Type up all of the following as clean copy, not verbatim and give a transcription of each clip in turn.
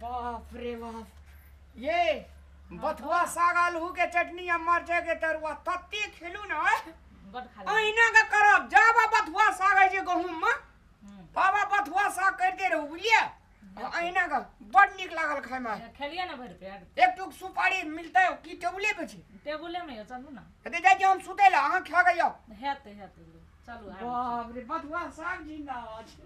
बाप रे बाप, ये बथुआ साग आलू के चटनी और मरचे के तरुआ तत्ती खेलू ना अहिना का करब। जाबा बथुआ साग है जे गहूम में बाबा बथुआ साग करते रहू बुझलिए। अहिना का बड़ निक लागल खाए में। खेलिए ना भर पेट। एक टुक सुपारी मिलता है की टेबुले पे छी? टेबुले में चलू ना। ते जाई हम सुते ला अहाँ खा गइयो। हेते चलू। बाप रे बथुआ साग जिंदाबाद छै।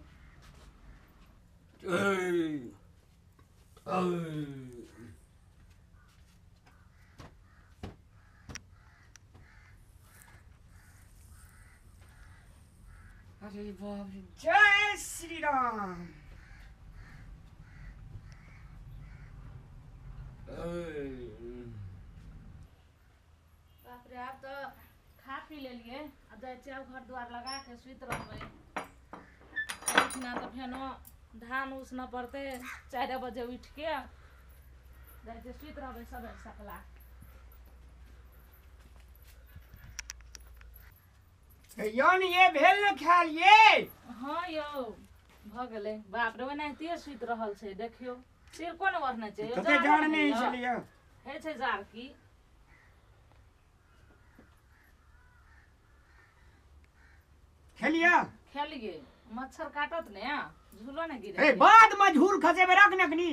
अरे बाप रे, जय श्री राम। बाप रे आप तो खा पी ले लिए। अब जाए चाव घर द्वार लगा के सुत रहबे। उठना तो फेनो धान उसना पड़ते 4 बजे उठ के जाए सुत रहबे सब सकला। यानी ये भेल न खाल ये। हाँ यो भ गेले। बाप रे ओनाहिते सुत रहल छै देखियो। सिर कोन वरना छै? कते जान नहीं चलिए हे छै जार की। खेलिया खेलिए मच्छर काटत ने झूलो ने गिरे। ए बाद में झूल खसे में रख नकनी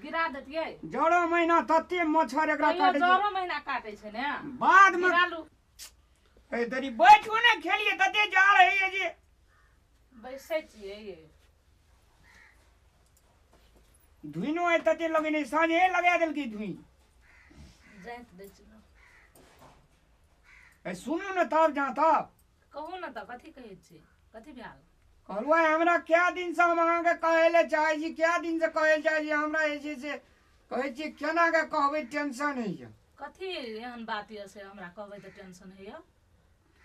गिरा देतिए। जड़ो महीना तत्ते मच्छर एकरा काटे छै। जड़ो महीना काटे छै ने बाद में गिरालू। ए तरी बैठो ने खेलिए तते जा रही है जे बैसे छिए ये धुइनो है तते लगे नहीं साँझे लगा देल की धुई। जाइत दै छी ए सुनू न तब जा तब कहू न त कथी कहै छी? कथी भेल? कहलुआ हमरा क्या दिन से हम अहाँ के कहले चाहे छी, क्या दिन से कहले चाहे छी हमरा ऐसे से कहै छी केना के कहबै टेंशन है ये। कथी एहन बात ये से हमरा कहबै त टेंशन है ये?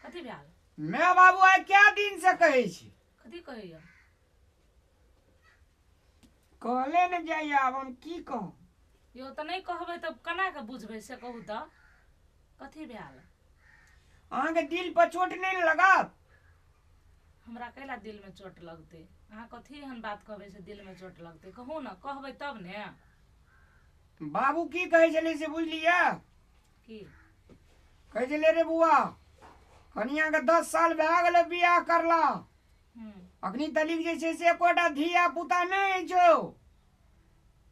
कथी भेल? मैं बाबू आइ क्या दिन से कहै छी। कथी कहै ये? कहले न जाइए अब हम की कहूं। यो त नहीं कहबै त केना के बुझबै से कहू त। कथी भेल? अहाँ के दिल पर चोट नहीं लगत? हमरा कैला दिल में चोट लगते? अहाँ कथी एहन बात कहबै से दिल में चोट लगते? कहू न कहबै तब ने। बाबू की कहै छले से बुझलिए? की कहै छले रे बुआ कनिया के 10 साल भए गेलै बियाह करला अखनी तलिक जे छै से एकोटा धिया पुता नहीं छौ।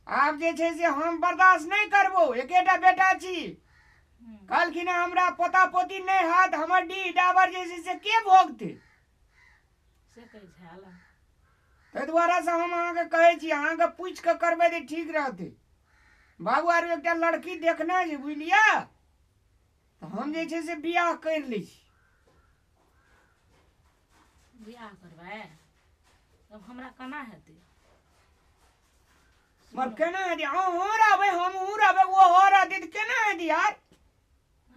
आब जे छै से हम बर्दाश्त नहीं करबो। एकेटा बेटा छी। कहलखिन हमरा पोता पोती नहीं हाथ हमर डी डाबर जे छै से के भोगते से कहै छल। ताहि दुआरे से हम अहाँ के कहै छी अहाँ के पूछ के करबै त ठीक रहते। बाबू आर एकटा लड़की देखना है बुझलिए तो हम जे छै से बियाह कर लै छी। बियाह करबै तब हमरा केना हेतै? मर केना हेतै? अहाँ हो रहबै हम हूँ रहबै वो हो रहतै त केना हेतै यार?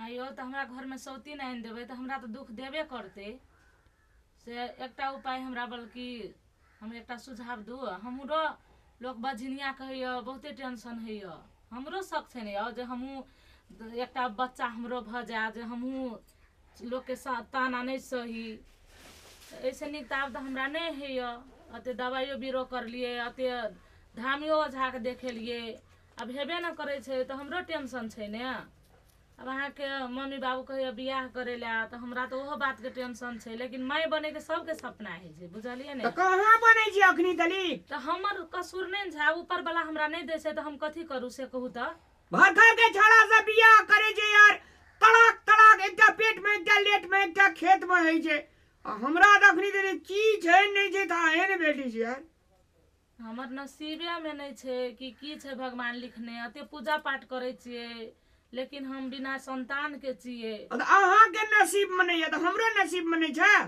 आइयो त हमरा घर में सौतीन आनि देबै त हमरा त दुख देबे करते। से एकटा उपाय हमरा बल्कि हम एकटा सुझाव दू। हमरो लोग बजनिया कहैया बहुते टेंशन हैया। हमरो शक छै ने जे हमहूँ एकटा बच्चा हमरो भ जाए जे हमहूँ लोग के ताना नहीं सही। ऐसे नीक त आब त हमरा नहीं हैया। अते दवाइयो बीरो करलिए अते धामियो ओझा के देखेलिए अब हेबे न करे छै त हमरो टेंशन छै ने। अब अहाँ के मम्मी बाबू कहैया बियाह करे ला त हमरा त ओहो बात के टेंशन छै लेकिन माय बने के सबके सपना है छै बुझलिए ने। त कहां बनै छी अखनी तली? त हमर कसूर नहीं छै। ऊपर वाला हमरा नहीं दे छै त हम कथी करू से कहू त। भर घर के छड़ा से बियाह करे छै यार। तड़ाक तड़ाक एकटा पेट में एकटा लेट में एकटा खेत में है छै। हमरा त अखनी तली की छै नहीं छै त एहन बेटी छै यार। हमर नसीबे में नहीं छै कि छै भगवान लिखने। अते पूजा पाठ करे छिए लेकिन हम बिना संतान के छिए। अहाँ के नसीब में नहीं है तो हमरो नसीब में नहीं है।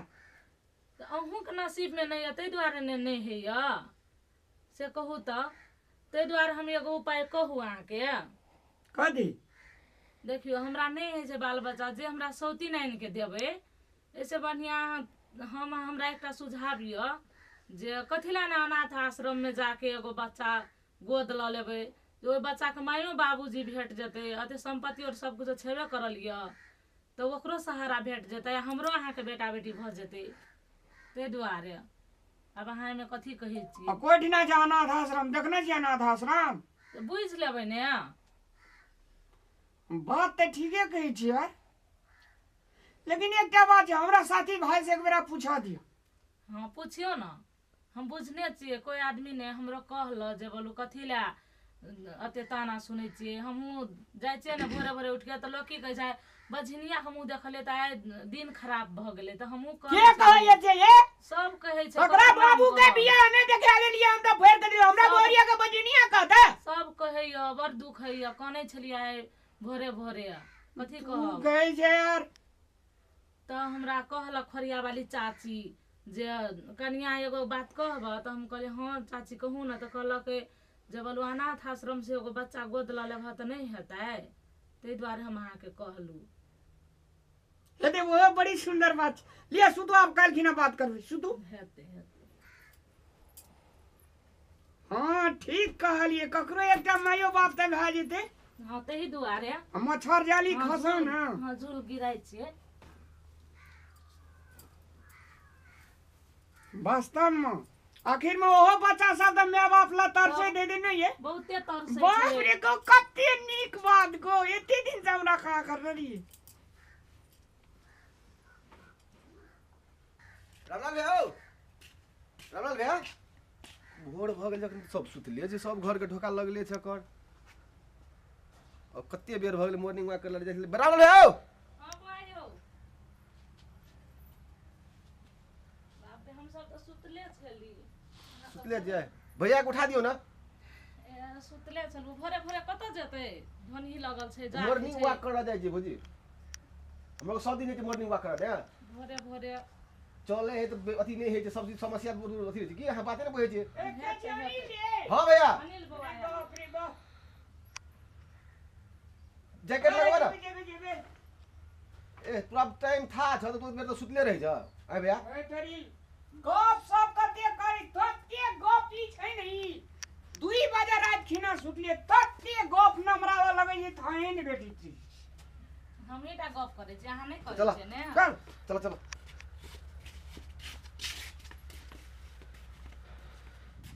तो अहूँ के नसीब में नहीं है तै द्वारे नहीं है या से कहू त। तै द्वारे हम एगो उपाय कहू अहाँ के। कथी? देखियो हमरा नहीं है से बाल बच्चा जे हमरा सौतीन आनि के देबै ऐसे बढ़िया हमरा एकटा सुझाव य जे कथी ला ना अनाथ आश्रम में जाके एगो बच्चा गोद ल लेबै। ओहि बच्चा के मायो बाबूजी भेट जेतै। अते संपत्ति और सब कुछ छेबे करल य तो ओकरो सहारा भेट जेतै। हमरो अहाँ के बेटा बेटी भ जेतै। तै दुआरे अब अहाँ में कथी कहै छी आ कोई ना जा अनाथ आश्रम देखने छी अनाथ आश्रम तो बुझ लेबै ने बात तो ठीके कहै छी यार लेकिन एक बात है हमरा साथी भाई से एक बेरा पूछा दियो हाँ पूछियो ना हम बुझने छियै कोई आदमी ने हमरो कहल जे बोलू कथी ला अते ताना सुनै छियै हमहूँ जाइ छियै ने भोरे भोरे उठ के तऽ लोग की कहै छै बझनिया हमहूँ देखलियै तऽ आइ दिन खराब भऽ गेलै तऽ हमहूँ के कहै छै ये सब कहै छै ओकरा बाबू के बियाह ने देखा लेलिए हम तऽ फेर कर हमरा बोरिया के बजनिया कहता सब कहैया बड़ दुख हैया कानै छलियै आइ भोरे भोरे कथी कहब कहै छै यार तऽ हमरा कहलक खरिया वाली चाची जे कनिया एगो बात कहब तऽ हम कहलियै हाँ चाची कहू ने तऽ कहलक जे बोलू अनाथ आश्रम से एगो बच्चा गोद लऽ लेबह तऽ नहीं हेतै ताहि दुआरे हम अहाँके कहलू हेते वो बड़ी सुंदर बात लिया सुतू आप काल की ना बात करबे सुतू हेतै हेतै हाँ ठीक कहलिए ककरो एकटा मायो बाप त भए जेते हाँ तही दुआरे मच्छर जाली हाँ, खसो झूल- ना हाँ झूल गिराय छियै वास्तव में आखिर में ओहो बच्चा सब त माय बाप ला तरसे दे दे नहीं है बहुते तरसै बाप छै रे को कते नीक बात को एते दिन से हमरा खा कर रही रामलाल भैया भोर भऽ गेल जखन सब सुतले जे सब घर के ढोका लगले छै कर अब कते बेर भऽ गेल मॉर्निंग वॉक करले जाइ छलै रामलाल भैया हाँ भाइयो बाप रे हम सब तऽ सुतले छली सुतले जाय भैया के उठा दियो ना सुतले छलू भोरे भोरे कतऽ जेतै ध्वनि लगल छै जा मॉर्निंग वॉक करऽ जाइ छै भौजी हम लोग सब दिन के मॉर्निंग वॉक करऽ दे भोरे भोरे चले है तो अथी नहीं है सब समस्या अथी है कि हां बाते ने बुझै छै एते जानी ले हां भैया अनिल बौआ है। बाप रे बाप जैकेट लगवा ना जेबे जेबे ए पूरा टाइम था छ तो मेरे तो सुतले रह जा आ भैया ए तेरी गप सब कते करी तते गप ली छै नहीं 2 बजे रात खिना सुतले तते गप नमरावा लगै छै थाए ने बेटी छी हम एटा गप करै छी अहाँ नहि करै चला छियै ने चल चलो चलो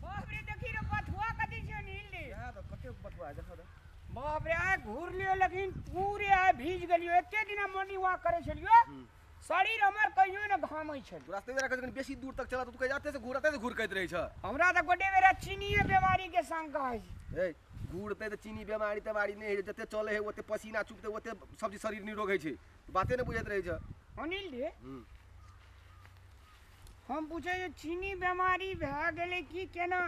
बाप रे देखी रे पथुआ कति छै नील ले यहां तो कते बतवा है देखो बाप रे आय घूर लियो लेकिन पूरे आय भीज गेलियो एते दिन मॉर्निंग वॉक करे छलियो शरीर हमर कहियो न घामै छै रास्ते में कहीं बेसी दूर तक चला तो तू कहीं जाते से घूर कहत रही छ हमरा त गोटे बेरा चीनीये बीमारी के शंका है ए घूरते तो चीनी बीमारी तमारी नहीं है जते चले है ओते पसीना चुपते ओते सब शरीर निरोग है छै बाते ने बुझत रही छ अनिल रे हम पूछे जे चीनी बीमारी भए गेलै की केना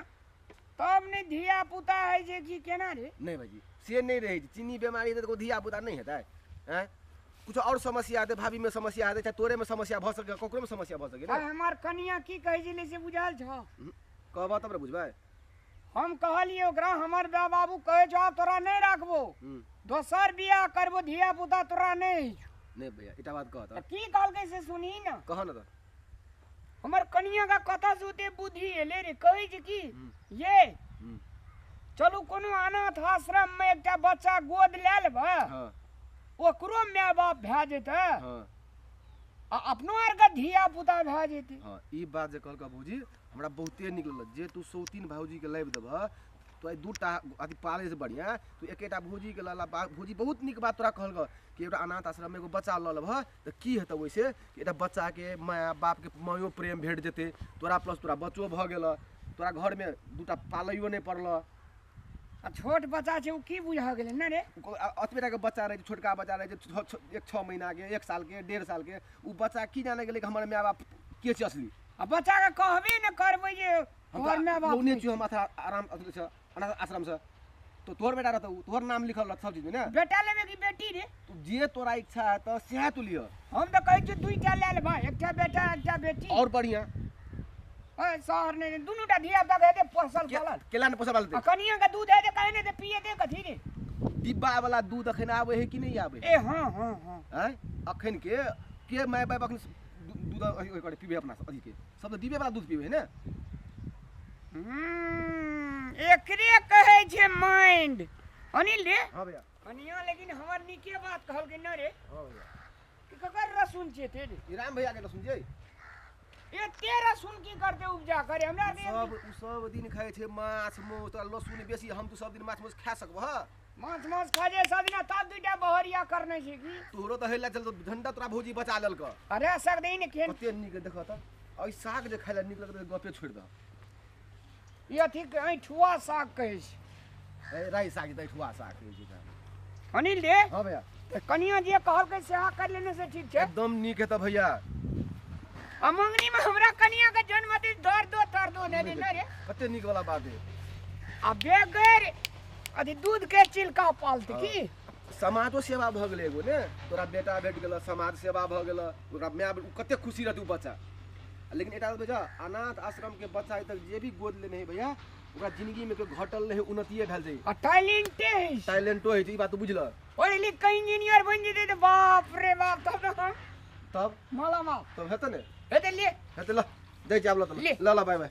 तब ने धिया पुता है जे की केना रे नहीं भाई से नहीं रहे चीनी बीमारी है तो धिया पुता नहीं हेतै हैं कुछ और समस्या है भाभी में समस्या है चाहे तोरे में समस्या भ सके कोकरो में समस्या भ सके आ ना हमर कनिया की कहै छलै से बुझाल छ कहबा तब रे बुझबै हम कहलिए ओकरा हमर बा बाबू कहै छ तोरा नहीं राखबो दोसर बियाह करबो धिया पुता तोरा नहीं नहीं भैया इटा बात कह त की कहलकै से सुनी न कह ना तो हमर कनिया का कथा सुते बुद्धि एले रे कहै छै की ये चलू कोनो अनाथ आश्रम में एकटा बच्चा गोद ले लेबा हां ओकरो माय बाप भए जेतै हां आ अपनो आर के धिया पुता भए जेतै हां ई बात जे कहलका भौजी हमरा बहुते नीक लगल जे तू सौतीन भौजी के लाइव देबह तो आई दूटा अथी पाले से बढ़िया तू एकेटा भौजी के लाला भौजी बहुत नीक बात तोरा कहलक कि एटा अनाथ आश्रम में एगो बच्चा ल लेबह त की हेतै वैसे कि एटा बच्चा के माय बाप के मायो प्रेम भेट जेतै तोरा प्लस तोरा बच्चो भ गेल तोरा घर में दूटा पालैयो नहीं पड़ल आ छोट बच्चा छै उ की बुझा गेलै न रे अतबेटा के बच्चा रहे छोटका बच्चा रहे 6 महीना के 1 साल के 1.5 साल के उ बच्चा की जाने गेलै कि हमर माय बाप के छै असली आ बच्चा के कहबे न करबै जे तोहर माय बाप लोने छियो हम आराम अथी छ अनाथ आश्रम से तो तोहर बेटा रहतौ तोहर नाम लिखल रह सब चीज में ना बेटा लेबे की बेटी रे तू जे तोरा इच्छा है तो सेह तू लियो हम त कहै छी दुईटा ले लेबा एकटा बेटा एकटा बेटी और बढ़िया ओए शहर ने दुनूटा धिया पुता के दे पोसल चलल केला ने पोसा आ बालते कनिया के दूध है जे कहने दे पिए दे कथी रे डिब्बा वाला दूध अखन आवे है कि नहीं आवे ए हां हां हां हैं अखन के माय बाप अखन दूध ओइ करे पीबे अपना अथी के सब तो डिब्बे वाला दूध पीबे है ना एकरे कहै छै माइंड अनिल रे हां भैया कनिया लेकिन हमर नीके बात कहल के न रे हां भैया कि ककर रसुन छै थे रे ई राम भैया के तो सुनजै ये तेरा सुन की करते उपजा करे हमरा दे सब दिन खाए छे माछ मौस तोरा लहसुन बेसी हम तू सब दिन माछ मौस खा सकबो ह माछ माछ खा जे सब दिन ता दुटा बहरिया करने छी की तोरो त हेला चल तो घंटा तोरा भौजी बचा लेल क अरे सक दे ने केन कते नीक देख त ओइ साग जे खाइला नीक लगत गपे छोड़ द ये ठीक ठुआ साग कहै छी ए राई साग त ठुआ साग कहै छी अनिल दे हां भैया कनिया जे कहलकै से आ कर लेने से ठीक छे एकदम नीक है त भैया अमंगनी में हमरा कनिया के जन्मदिन तर दो ने दिन रे कते नीक वाला बात है आ बेगर अथी दूध के चिलका पालत की समाजो सेवा भ गेलै एगो ने तोरा बेटा भेट गेल समाज सेवा भ गेल ओकरा माय कते खुशी रहतै उ बच्चा लेकिन एटा बेटा अनाथ आश्रम के बच्चा तक जे भी गोद लेने है भैया ओकरा जिंदगी में कोई घटल नहीं उन्नतिए भेल छै आ टैलेंटो है ई बात तू बुझल पढ़ लिख के इंजीनियर बन जेते त बाप रे बाप तब तब माला माल तब हेतै ने हेते ले हेतै ल दे जाब ल ले। ल बाय बाय